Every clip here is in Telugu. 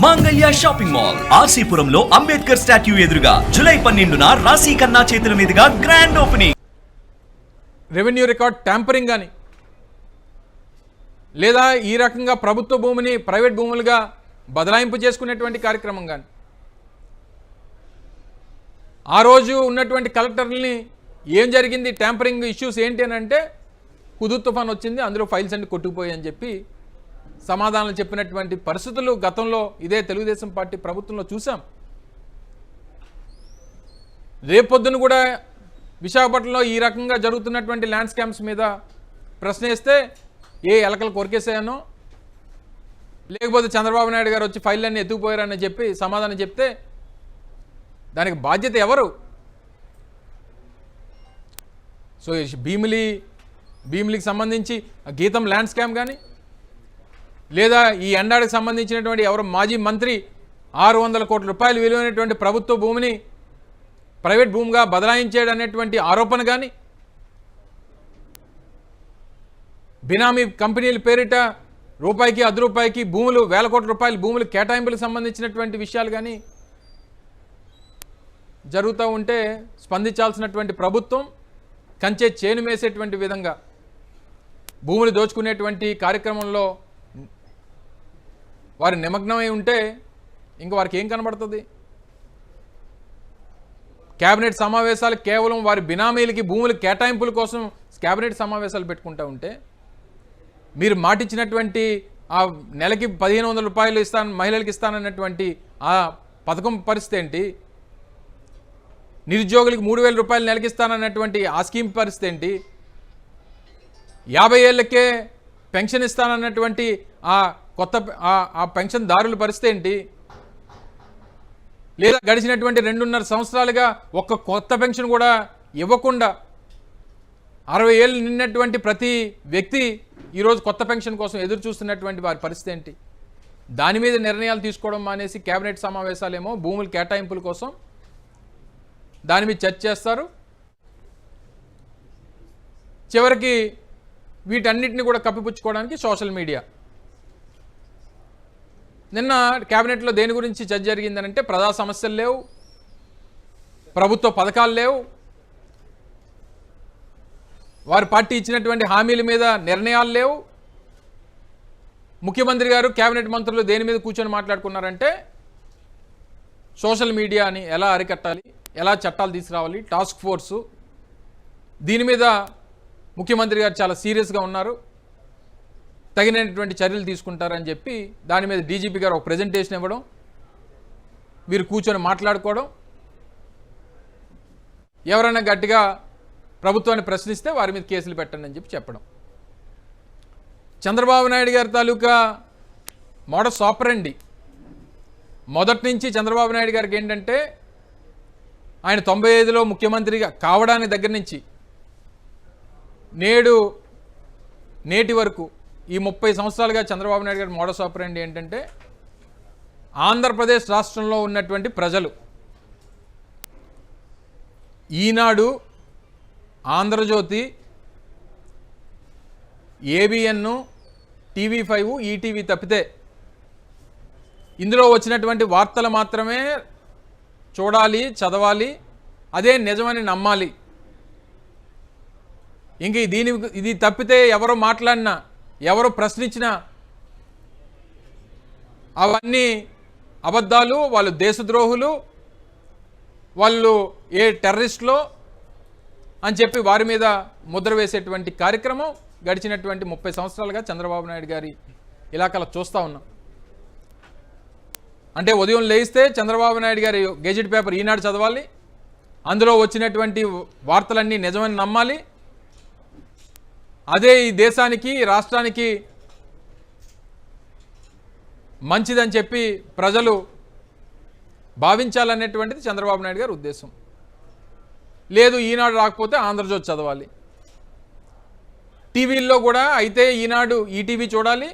మాంగళ్య షాపింగ్ మాల్ ఆర్సీపురంలో అంబేద్కర్ స్టాట్యూ ఎదురుగా జూలై 12న రాశి ఖన్నా చేతుల మీదుగా grand opening. Revenue record tampering కానీ లేదా ఈ రకంగా ప్రభుత్వ భూమిని ప్రైవేట్ భూములుగా బదలాయింపు చేసుకునేటువంటి కార్యక్రమం కానీ ఆ రోజు ఉన్నటువంటి కలెక్టర్ని ఏం జరిగింది, ట్యాంపరింగ్ ఇష్యూస్ ఏంటి అని అంటే హుదూద్ తుఫాన్ వచ్చింది, అందులో ఫైల్స్ అన్ని కొట్టుకుపోయాయి అని చెప్పి సమాధానాలు చెప్పినటువంటి పరిస్థితులు గతంలో ఇదే తెలుగుదేశం పార్టీ ప్రభుత్వంలో చూసాం. రేపొద్దున కూడా విశాఖపట్నంలో ఈ రకంగా జరుగుతున్నటువంటి ల్యాండ్ స్కామ్స్ మీద ప్రశ్న వేస్తే ఏ ఎలకలు కొరికేసాయనో లేకపోతే చంద్రబాబు నాయుడు గారు వచ్చి ఫైల్ అన్నీ ఎత్తుకుపోయారని చెప్పి సమాధానం చెప్తే దానికి బాధ్యత ఎవరు? సో భీమిలికి సంబంధించి గీతం ల్యాండ్ స్కామ్ కానీ లేదా ఈ ఎండాడికి సంబంధించినటువంటి ఎవరు మాజీ మంత్రి 600 కోట్ల రూపాయలు విలువైనటువంటి ప్రభుత్వ భూమిని ప్రైవేట్ భూమిగా బదలాయించాడు అనేటువంటి ఆరోపణ కానీ బినామీ కంపెనీల పేరిట రూపాయికి అర్ధ రూపాయికి భూములు వేల కోట్ల రూపాయల భూములు కేటాయింపులకు సంబంధించినటువంటి విషయాలు కానీ జరుగుతూ ఉంటే స్పందించాల్సినటువంటి ప్రభుత్వం కంచె చేను మేసేటువంటి విధంగా భూములు దోచుకునేటువంటి కార్యక్రమంలో వారి నిమగ్నమై ఉంటే ఇంక వారికి ఏం కనబడుతుంది? కేబినెట్ సమావేశాలు కేవలం వారి బినామీలకి భూముల కేటాయింపుల కోసం కేబినెట్ సమావేశాలు పెట్టుకుంటూ ఉంటే మీరు మాటిచ్చినటువంటి ఆ నెలకి 1500 రూపాయలు ఇస్తాను మహిళలకు ఇస్తానన్నటువంటి ఆ పథకం పరిస్థితి ఏంటి? నిరుద్యోగులకి 3000 రూపాయలు నెలకి ఇస్తానన్నటువంటి ఆ స్కీమ్ పరిస్థితి ఏంటి? 50 ఏళ్ళకే పెన్షన్ ఇస్తానన్నటువంటి ఆ కొత్త ఆ పెన్షన్దారుల పరిస్థితి ఏంటి? లేదా గడిచినటువంటి 2.5 సంవత్సరాలుగా ఒక్క కొత్త పెన్షన్ కూడా ఇవ్వకుండా 60 ఏళ్ళు నిన్నటువంటి ప్రతి వ్యక్తి ఈరోజు కొత్త పెన్షన్ కోసం ఎదురు చూస్తున్నటువంటి వారి పరిస్థితి ఏంటి? దాని మీద నిర్ణయాలు తీసుకోవడం మానేసి కేబినెట్ సమావేశాలేమో భూముల కేటాయింపుల కోసం దాని మీద చర్చ చేస్తారు. చివరికి వీటన్నిటిని కూడా కప్పిపుచ్చుకోవడానికి సోషల్ మీడియా. నిన్న కేబినెట్లో దేని గురించి చర్చ జరిగిందనంటే ప్రజా సమస్యలు లేవు, ప్రభుత్వ పథకాలు లేవు, వారి పార్టీ ఇచ్చినటువంటి హామీల మీద నిర్ణయాలు లేవు. ముఖ్యమంత్రి గారు కేబినెట్ మంత్రులు దేని మీద కూర్చొని మాట్లాడుకున్నారంటే సోషల్ మీడియాని ఎలా అరికట్టాలి, ఎలా చట్టాలు తీసుకురావాలి, టాస్క్ ఫోర్సు దీని మీద ముఖ్యమంత్రి గారు చాలా సీరియస్గా ఉన్నారు, తగినటువంటి చర్యలు తీసుకుంటారని చెప్పి దాని మీద డీజీపీ గారు ఒక ప్రెజెంటేషన్ ఇవ్వడం, వీరు కూర్చొని మాట్లాడుకోవడం, ఎవరైనా గట్టిగా ప్రభుత్వాన్ని ప్రశ్నిస్తే వారి మీద కేసులు పెట్టండి అని చెప్పి చెప్పడం. చంద్రబాబు నాయుడు గారి తాలూకా మోడస్ ఆపరండి మొదటి నుంచి చంద్రబాబు నాయుడు గారికి ఏంటంటే ఆయన 95లో ముఖ్యమంత్రిగా కావడానికి దగ్గర నుంచి నేటి వరకు ఈ 30 సంవత్సరాలుగా చంద్రబాబు నాయుడు గారి మోడస్ ఆపరండి ఏంటంటే ఆంధ్రప్రదేశ్ రాష్ట్రంలో ఉన్నటువంటి ప్రజలు ఈనాడు, ఆంధ్రజ్యోతి, ఏబిఎన్, టీవీ5, ఈటీవీ తప్పితే ఇందులో వచ్చినటువంటి వార్తలు మాత్రమే చూడాలి, చదవాలి, అదే నిజమని నమ్మాలి. ఇంక ఇది తప్పితే ఎవరు మాట్లాడినా ఎవరు ప్రశ్నించినా అవన్నీ అబద్ధాలు, వాళ్ళు దేశద్రోహులు, వాళ్ళు ఏ టెర్రరిస్టులో అని చెప్పి వారి మీద ముద్ర వేసేటువంటి కార్యక్రమం గడిచినటువంటి 30 సంవత్సరాలుగా చంద్రబాబు నాయుడు గారి ఇలాకాలో చూస్తూ ఉన్నాం. అంటే ఉదయం లేస్తే చంద్రబాబు నాయుడు గారి గెజెట్ పేపర్ ఈనాడు చదవాలి, అందులో వచ్చినటువంటి వార్తలన్నీ నిజమని నమ్మాలి, అదే ఈ దేశానికి రాష్ట్రానికి మంచిదని చెప్పి ప్రజలు భావించాలనేటువంటిది చంద్రబాబు నాయుడు గారి ఉద్దేశం. లేదు ఈనాడు రాకపోతే ఆంధ్రజ్యోతి చదవాలి, టీవీల్లో కూడా అయితే ఈనాడు ఈటీవీ చూడాలి,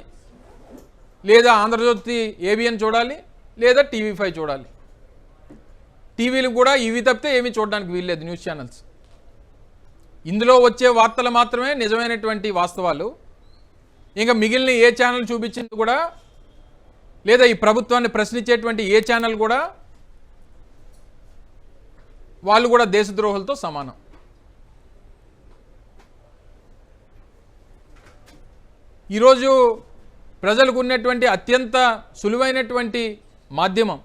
లేదా ఆంధ్రజ్యోతి ఏబిఎన్ చూడాలి, లేదా టీవీ5 చూడాలి. టీవీలు కూడా ఇవి తప్పితే ఏమీ చూడడానికి వీల్లేదు, న్యూస్ ఛానల్స్. ఇందులో వచ్చే వార్తలు మాత్రమే నిజమైనటువంటి వాస్తవాలు. ఇంకా మిగిలిన ఏ ఛానల్ చూపించింది కూడా లేదా ఈ ప్రభుత్వాన్ని ప్రశ్నించేటువంటి ఏ ఛానల్ కూడా వాళ్ళు కూడా దేశద్రోహులతో సమానం. ఈరోజు ప్రజలకు ఉన్నటువంటి అత్యంత సులువైనటువంటి మాధ్యమం,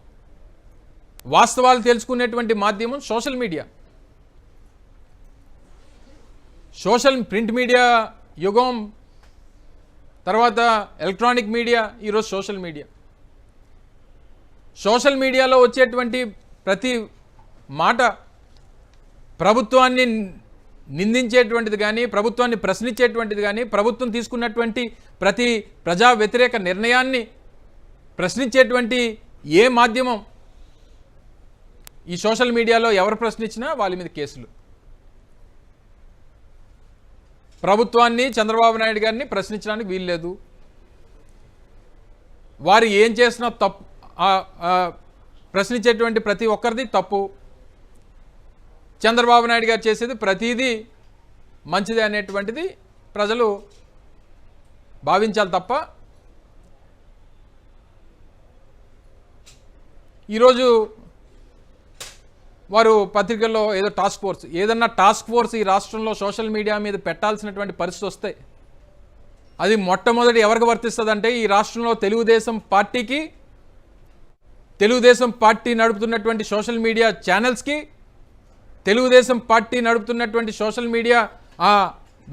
వాస్తవాలు తెలుసుకునేటువంటి మాధ్యమం సోషల్ మీడియా. ప్రింట్ మీడియా యుగం తర్వాత ఎలక్ట్రానిక్ మీడియా, ఈరోజు సోషల్ మీడియా. సోషల్ మీడియాలో వచ్చేటువంటి ప్రతి మాట ప్రభుత్వాన్ని నిందించేటువంటిది కానీ, ప్రభుత్వాన్ని ప్రశ్నించేటువంటిది కానీ, ప్రభుత్వం తీసుకున్నటువంటి ప్రతి ప్రజా వ్యతిరేక నిర్ణయాన్ని ప్రశ్నించేటువంటి ఏ మాధ్యమం ఈ సోషల్ మీడియాలో ఎవరు ప్రశ్నించినా వాళ్ళ మీద కేసులు. ప్రభుత్వాన్ని, చంద్రబాబు నాయుడు గారిని ప్రశ్నించడానికి వీల్లేదు. వారు ఏం చేసినా తప్పు, ప్రశ్నించేటువంటి ప్రతి ఒక్కరిది తప్పు. చంద్రబాబు నాయుడు గారు చేసేది ప్రతిదీ మంచిదే అనేటువంటిది ప్రజలు భావించాలి తప్ప ఈరోజు వారు పత్రికల్లో ఏదో ఏదన్నా టాస్క్ ఫోర్స్ ఈ రాష్ట్రంలో సోషల్ మీడియా మీద పెట్టాల్సినటువంటి పరిస్థితి వస్తే అది మొట్టమొదటి ఎవరికి వర్తిస్తుందంటే ఈ రాష్ట్రంలో తెలుగుదేశం పార్టీ నడుపుతున్నటువంటి సోషల్ మీడియా ఛానల్స్కి, తెలుగుదేశం పార్టీ నడుపుతున్నటువంటి సోషల్ మీడియా ఆ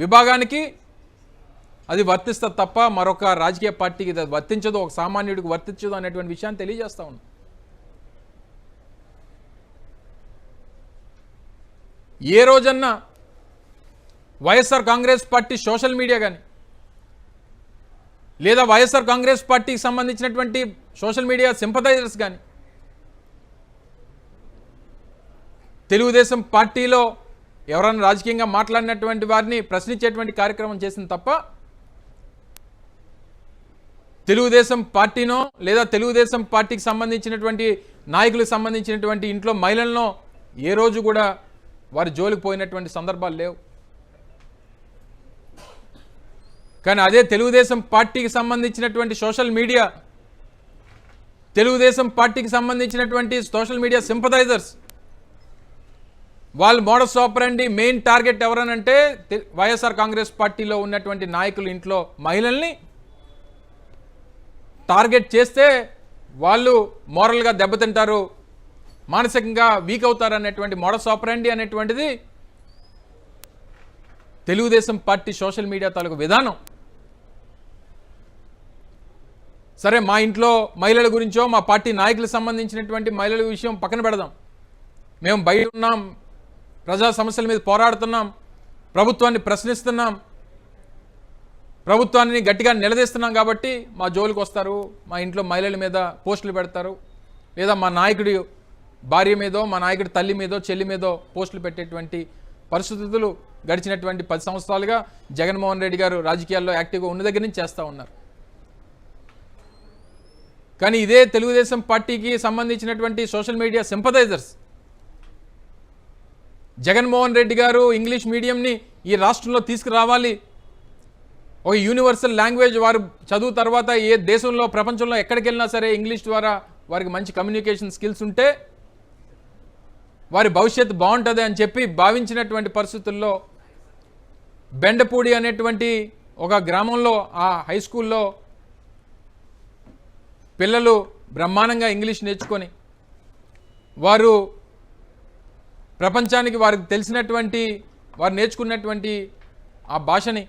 విభాగానికి అది వర్తిస్తుంది తప్ప మరొక రాజకీయ పార్టీకి అది వర్తించదు, ఒక సామాన్యుడికి వర్తించదు అనేటువంటి విషయాన్ని తెలియజేస్తా ఉన్నాం. ఏ రోజన్నా YSR Congress party social media కానీ లేదా వైఎస్ఆర్ కాంగ్రెస్ పార్టీకి సంబంధించినటువంటి సోషల్ మీడియా సింపథైజర్స్ కానీ తెలుగుదేశం పార్టీలో ఎవరైనా రాజకీయంగా మాట్లాడినటువంటి వారిని ప్రశ్నించేటువంటి కార్యక్రమం చేసింది తప్ప తెలుగుదేశం పార్టీనో లేదా తెలుగుదేశం పార్టీకి సంబంధించినటువంటి నాయకులకు సంబంధించినటువంటి ఇంట్లో మహిళలను ఏ రోజు కూడా వారి జోలికి పోయినటువంటి సందర్భాలు లేవు. కానీ అదే తెలుగుదేశం పార్టీకి సంబంధించినటువంటి సోషల్ మీడియా, తెలుగుదేశం పార్టీకి సంబంధించినటువంటి సోషల్ మీడియా సింపథైజర్స్ వాళ్ళ మోడస్ ఆపరండి మెయిన్ టార్గెట్ ఎవరనంటే వైఎస్ఆర్ కాంగ్రెస్ పార్టీలో ఉన్నటువంటి నాయకులు ఇంట్లో మహిళల్ని టార్గెట్ చేస్తే వాళ్ళు మోరల్గా దెబ్బతింటారు, మానసికంగా వీక్ అవుతారు అనేటువంటి మోడస్ ఆపరండి అనేటువంటిది తెలుగుదేశం పార్టీ సోషల్ మీడియా తాలూకు విధానం. సరే, మా ఇంట్లో మహిళల గురించో మా పార్టీ నాయకులకు సంబంధించినటువంటి మహిళల విషయం పక్కన పెడదాం. మేము బయట ఉన్నాం, ప్రజా సమస్యల మీద పోరాడుతున్నాం, ప్రభుత్వాన్ని ప్రశ్నిస్తున్నాం, ప్రభుత్వాన్ని గట్టిగా నిలదీస్తున్నాం కాబట్టి మా జోలికి వస్తారు, మా ఇంట్లో మహిళల మీద పోస్టులు పెడతారు, లేదా మా నాయకుడి భార్య మీదో మా నాయకుడి తల్లి మీదో చెల్లి మీదో పోస్టులు పెట్టేటువంటి పరిస్థితులు గడిచినటువంటి 10 సంవత్సరాలుగా జగన్మోహన్ రెడ్డి గారు రాజకీయాల్లో యాక్టివ్గా ఉన్న దగ్గర నుంచి చేస్తూ ఉన్నారు. కానీ ఇదే తెలుగుదేశం పార్టీకి సంబంధించినటువంటి social media sympathisers Jaganmohan Reddy గారు ఇంగ్లీష్ మీడియంని ఈ రాష్ట్రంలో తీసుకురావాలి, ఒక యూనివర్సల్ లాంగ్వేజ్, వారు చదువు తర్వాత ఏ దేశంలో ప్రపంచంలో ఎక్కడికి వెళ్ళినా సరే ఇంగ్లీష్ ద్వారా వారికి మంచి కమ్యూనికేషన్ స్కిల్స్ ఉంటే వారి భవిష్యత్తు బాగుంటుంది అని చెప్పి భావించినటువంటి పరిస్థితుల్లో బెండపూడి అనేటువంటి ఒక గ్రామంలో ఆ హై స్కూల్లో పిల్లలు బ్రహ్మాండంగా ఇంగ్లీష్ నేర్చుకొని వారు ప్రపంచానికి వారికి తెలిసినటువంటి వారు నేర్చుకున్నటువంటి ఆ భాషని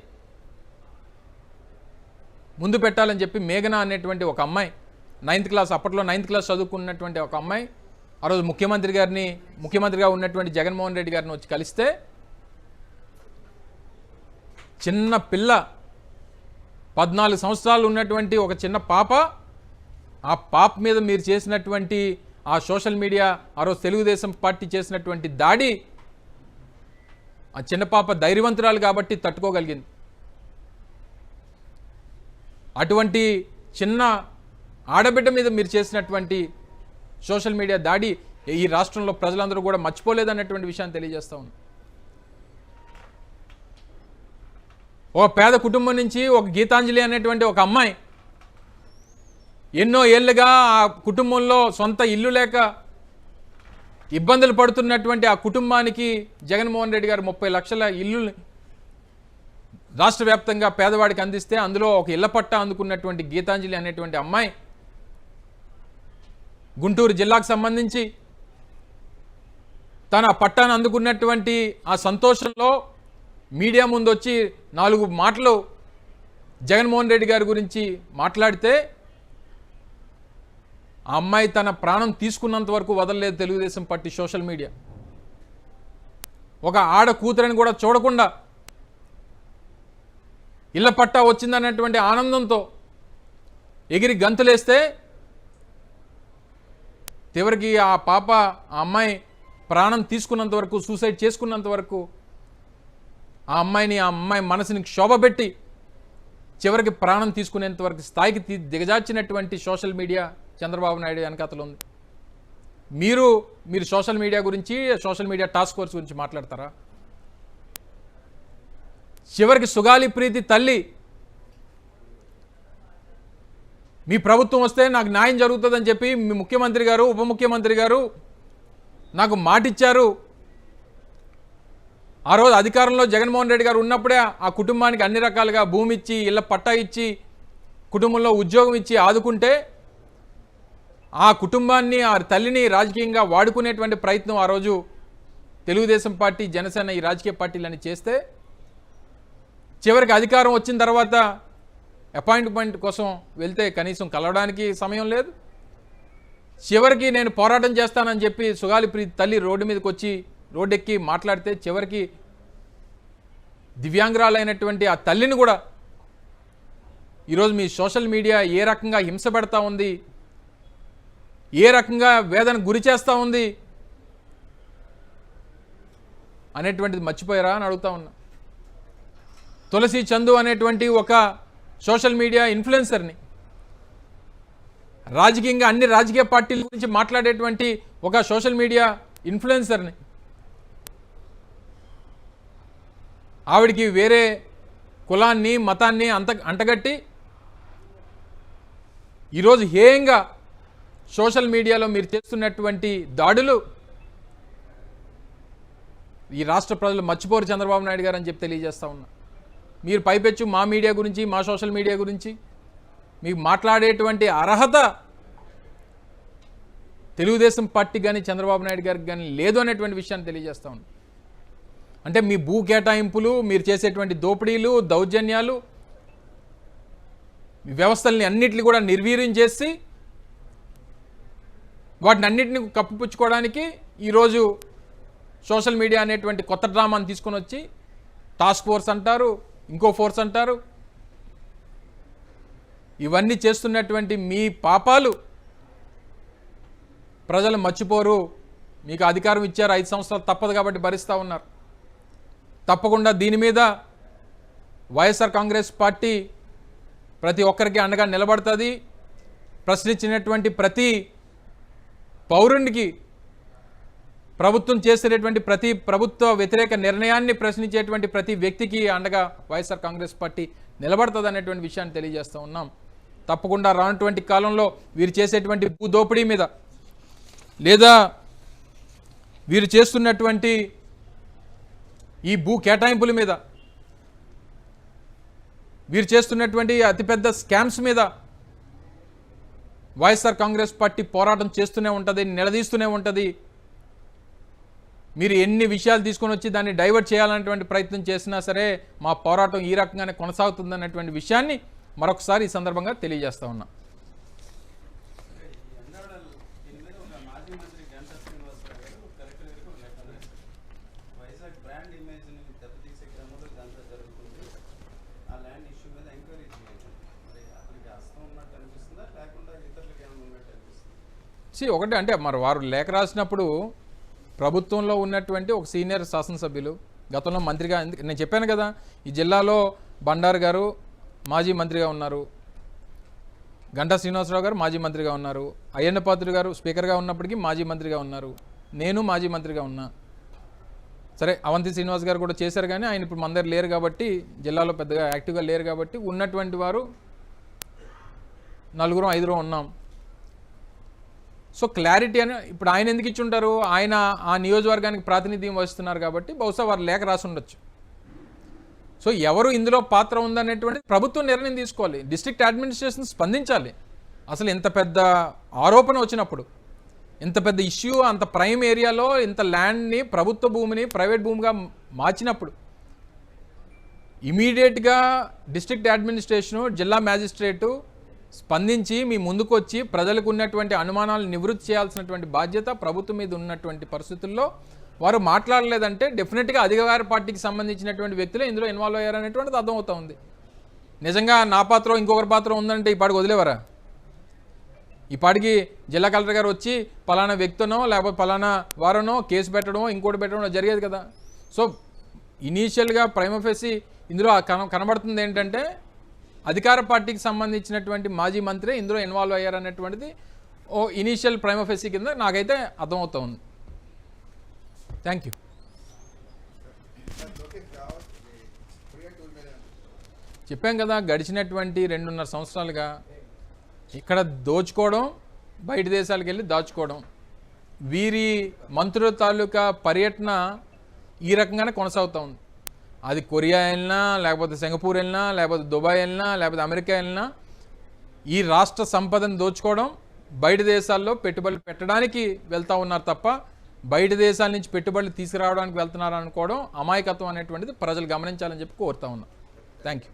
ముందు పెట్టాలని చెప్పి మేఘన అనేటువంటి ఒక అమ్మాయి 9th క్లాస్, అప్పట్లో 9th క్లాస్ చదువుకున్నటువంటి ఒక అమ్మాయి ఆ రోజు ముఖ్యమంత్రిగా ఉన్నటువంటి జగన్మోహన్ రెడ్డి గారిని వచ్చి కలిస్తే చిన్న పిల్ల 14 సంవత్సరాలు ఉన్నటువంటి ఒక చిన్న పాప, ఆ పాప మీద మీరు చేసినటువంటి ఆ సోషల్ మీడియా ఆ రోజు తెలుగుదేశం పార్టీ చేసినటువంటి దాడి, ఆ చిన్న పాప ధైర్యవంతురాలు కాబట్టి తట్టుకోగలిగింది. అటువంటి చిన్న ఆడబిడ్డ మీద మీరు చేసినటువంటి సోషల్ మీడియా దాడి ఈ రాష్ట్రంలో ప్రజలందరూ కూడా మర్చిపోలేదన్నటువంటి విషయాన్ని తెలియజేస్తా ఉన్నాం. ఒక పేద కుటుంబం నుంచి ఒక గీతాంజలి అనేటువంటి ఒక అమ్మాయి ఎన్నో ఏళ్ళుగా ఆ కుటుంబంలో సొంత ఇల్లు లేక ఇబ్బందులు పడుతున్నటువంటి ఆ కుటుంబానికి జగన్మోహన్ రెడ్డి గారు 30 లక్షల ఇల్లు రాష్ట్ర వ్యాప్తంగా పేదవాడికి అందిస్తే అందులో ఒక ఇళ్ల పట్టా అందుకున్నటువంటి గీతాంజలి అనేటువంటి అమ్మాయి గుంటూరు జిల్లాకు సంబంధించి తన పట్టాను అందుకున్నటువంటి ఆ సంతోషంలో మీడియా ముందు వచ్చి 4 మాటలు జగన్మోహన్ రెడ్డి గారి గురించి మాట్లాడితే ఆ అమ్మాయి తన ప్రాణం తీసుకున్నంత వరకు వదలలేదు తెలుగుదేశం పార్టీ సోషల్ మీడియా. ఒక ఆడ కూతురని కూడా చూడకుండా ఇళ్ల పట్టా వచ్చిందన్నటువంటి ఆనందంతో ఎగిరి గంతులేస్తే చివరికి ఆ పాప ఆ అమ్మాయి ప్రాణం తీసుకున్నంత వరకు, సూసైడ్ చేసుకున్నంత వరకు ఆ అమ్మాయి మనసుని క్షోభపెట్టి చివరికి ప్రాణం తీసుకునేంత వరకు స్థాయికి దిగజార్చినటువంటి సోషల్ మీడియా చంద్రబాబు నాయుడు వెనకాతలు ఉంది. మీరు సోషల్ మీడియా గురించి, సోషల్ మీడియా టాస్క్ ఫోర్స్ గురించి మాట్లాడతారా? చివరికి సుగాలి ప్రీతి తల్లి మీ ప్రభుత్వం వస్తే నాకు న్యాయం జరుగుతుందని చెప్పి మీ ముఖ్యమంత్రి గారు, ఉప ముఖ్యమంత్రి గారు నాకు మాటిచ్చారు. ఆ రోజు అధికారంలో జగన్మోహన్ రెడ్డి గారు ఉన్నప్పుడే ఆ కుటుంబానికి అన్ని రకాలుగా భూమి ఇచ్చి, ఇళ్ల పట్టా ఇచ్చి, కుటుంబంలో ఉద్యోగం ఇచ్చి ఆదుకుంటే ఆ కుటుంబాన్ని, ఆ తల్లిని రాజకీయంగా వాడుకునేటువంటి ప్రయత్నం ఆ రోజు తెలుగుదేశం పార్టీ, జనసేన ఈ రాజకీయ పార్టీలని చేస్తే చివరికి అధికారం వచ్చిన తర్వాత అపాయింట్మెంట్ కోసం వెళ్తే కనీసం కలవడానికి సమయం లేదు. చివరికి నేను పోరాటం చేస్తానని చెప్పి సుగాలి ప్రీతి తల్లి రోడ్డెక్కి మాట్లాడితే చివరికి దివ్యాంగురాలైనటువంటి ఆ తల్లిని కూడా ఈరోజు మీ సోషల్ మీడియా ఏ రకంగా హింస పెడతా ఉంది, ఏ రకంగా వేదన గురి చేస్తూ ఉంది అనేటువంటిది మర్చిపోయారా అని అడుగుతా ఉన్నా. తులసి చందు అనేటువంటి ఒక సోషల్ మీడియా ఇన్ఫ్లుయెన్సర్ని, రాజకీయంగా అన్ని రాజకీయ పార్టీల గురించి మాట్లాడేటువంటి ఒక సోషల్ మీడియా ఇన్ఫ్లుయెన్సర్ని ఆవిడికి వేరే కులాన్ని, మతాన్ని అంటగట్టి ఈరోజు హేయంగా సోషల్ మీడియాలో మీరు చేస్తున్నటువంటి దాడులు ఈ రాష్ట్ర ప్రజలు మర్చిపోరు చంద్రబాబు నాయుడు గారు అని చెప్పి తెలియజేస్తా ఉన్నా. మీరు పైపెచ్చు మా మీడియా గురించి, మా సోషల్ మీడియా గురించి మీకు మాట్లాడేటువంటి అర్హత తెలుగుదేశం పార్టీ కానీ చంద్రబాబు నాయుడు గారికి కానీ లేదు అనేటువంటి విషయాన్ని తెలియజేస్తా ఉన్నాం. అంటే మీ భూ కేటాయింపులు, మీరు చేసేటువంటి దోపిడీలు, దౌర్జన్యాలు, వ్యవస్థల్ని అన్నిటిని కూడా నిర్వీర్యం చేసి వాటిని అన్నిటిని కప్పిపుచ్చుకోవడానికి ఈరోజు సోషల్ మీడియా అనేటువంటి కొత్త డ్రామాని తీసుకొని వచ్చి టాస్క్ ఫోర్స్ అంటారు, ఇంకో ఫోర్స్ అంటారు. ఇవన్నీ చేస్తున్నటువంటి మీ పాపాలు ప్రజలు మర్చిపోరు. మీకు అధికారం ఇచ్చారు, 5 సంవత్సరాలు తప్పదు కాబట్టి భరిస్తూ ఉన్నారు. తప్పకుండా దీని మీద వైఎస్ఆర్ కాంగ్రెస్ పార్టీ ప్రతి ఒక్కరికి అండగా నిలబడుతుంది. ప్రశ్నించినటువంటి ప్రతి పౌరునికి, ప్రభుత్వం చేసేటటువంటి ప్రతి ప్రభుత్వ వ్యతిరేక నిర్ణయాన్ని ప్రశ్నించేటువంటి ప్రతి వ్యక్తికి అండగా వైఎస్ఆర్ కాంగ్రెస్ పార్టీ నిలబడుతుంది అనేటువంటి విషయాన్ని తెలియజేస్తూ ఉన్నాం. తప్పకుండా రానటువంటి కాలంలో వీరు చేసేటువంటి భూ దోపిడీ మీద, లేదా వీరు చేస్తున్నటువంటి ఈ భూ కేటాయింపుల మీద, వీరు చేస్తున్నటువంటి అతిపెద్ద స్కామ్స్ మీద వైఎస్ఆర్ కాంగ్రెస్ పార్టీ పోరాటం చేస్తూనే ఉంటుంది, నిలదీస్తూనే ఉంటుంది. మీరు ఎన్ని విషయాలు తీసుకొని వచ్చి దాన్ని డైవర్ట్ చేయాలనేటువంటి ప్రయత్నం చేసినా సరే మా పోరాటం ఈ రకంగానే కొనసాగుతుందన్నటువంటి విషయాన్ని మరొకసారి ఈ సందర్భంగా తెలియజేస్తా ఉన్నా. ఒకటే అంటే మరి వారు లేఖ రాసినప్పుడు ప్రభుత్వంలో ఉన్నటువంటి ఒక సీనియర్ శాసనసభ్యులు, గతంలో మంత్రిగా, నేను చెప్పాను కదా, ఈ జిల్లాలో బండారు గారు మాజీ మంత్రిగా ఉన్నారు, గంటా శ్రీనివాసరావు గారు మాజీ మంత్రిగా ఉన్నారు, అయ్యన్న పాత్రుడు గారు స్పీకర్గా ఉన్నప్పటికీ మాజీ మంత్రిగా ఉన్నారు, నేను మాజీ మంత్రిగా ఉన్నా. సరే, అవంతి శ్రీనివాస్ గారు కూడా చేశారు, కానీ ఆయన ఇప్పుడు మన దగ్గర లేరు కాబట్టి, జిల్లాలో పెద్దగా యాక్టివ్గా లేరు కాబట్టి, ఉన్నటువంటి వారు నలుగురం 5 ఉన్నాం. సో క్లారిటీ అని ఇప్పుడు ఆయన ఎందుకు ఇచ్చి ఉంటారు? ఆయన ఆ నియోజకవర్గానికి ప్రాతినిధ్యం వహిస్తున్నారు కాబట్టి బహుశా వారు లేఖ రాసి ఉండొచ్చు. సో ఎవరు ఇందులో పాత్ర ఉందనేటువంటి ప్రభుత్వం నిర్ణయం తీసుకోవాలి. డిస్ట్రిక్ట్ అడ్మినిస్ట్రేషన్ స్పందించాలి. అసలు ఇంత పెద్ద ఆరోపణ వచ్చినప్పుడు, ఇంత పెద్ద ఇష్యూ, అంత ప్రైమ్ ఏరియాలో ఇంత ల్యాండ్ని, ప్రభుత్వ భూమిని ప్రైవేట్ భూమిగా మార్చినప్పుడు ఇమీడియట్గా డిస్ట్రిక్ట్ అడ్మినిస్ట్రేషను, జిల్లా మ్యాజిస్ట్రేటు స్పందించి మీ ముందుకు వచ్చి ప్రజలకు ఉన్నటువంటి అనుమానాలను నివృత్తి చేయాల్సినటువంటి బాధ్యత ప్రభుత్వం మీద ఉన్నటువంటి పరిస్థితుల్లో వారు మాట్లాడలేదంటే డెఫినెట్గా అధికార పార్టీకి సంబంధించినటువంటి వ్యక్తులే ఇందులో ఇన్వాల్వ్ అయ్యారనేటువంటిది అర్థమవుతా ఉంది. నిజంగా నా పాత్ర ఇంకొకరి పాత్ర ఉందంటే ఈ పాటికి వదిలేవారా? ఈ పాటికి జిల్లా కలెక్టర్ గారు వచ్చి పలానా వ్యక్తినో లేకపోతే పలానా వారనో కేసు పెట్టడమో ఇంకోటి పెట్టడమో జరిగేది కదా. సో ఇనీషియల్గా ప్రైమా ఫేసి ఇందులో కనబడుతుంది ఏంటంటే అధికార పార్టీకి సంబంధించినటువంటి మాజీ మంత్రి ఇందులో ఇన్వాల్వ్ అయ్యారనేటువంటిది ఓ ఇనీషియల్ ప్రైమా ఫేసి కింద నాకైతే అర్థమవుతా ఉంది. Thank you. చెప్పాం కదా, గడిచినటువంటి 2.5 సంవత్సరాలుగా ఇక్కడ దోచుకోవడం, బయట దేశాలకు వెళ్ళి దాచుకోవడం, వీరి మంత్రుల తాలూకా పర్యటన ఈ రకంగానే కొనసాగుతూ ఉంది. అది కొరియా వెళ్ళినా, లేకపోతే సింగపూర్ వెళ్ళినా, లేకపోతే దుబాయ్ వెళ్ళినా, లేకపోతే అమెరికా వెళ్ళినా ఈ రాష్ట్ర సంపదను దోచుకోవడం, బయట దేశాల్లో పెట్టుబడులు పెట్టడానికి వెళ్తూ ఉన్నారు తప్ప బయట దేశాల నుంచి పెట్టుబడులు తీసుకురావడానికి వెళ్తున్నారు అనుకోవడం అమాయకత్వం అనేటువంటిది ప్రజలు గమనించాలని చెప్పి కోరుతా ఉన్నాం. Thank you.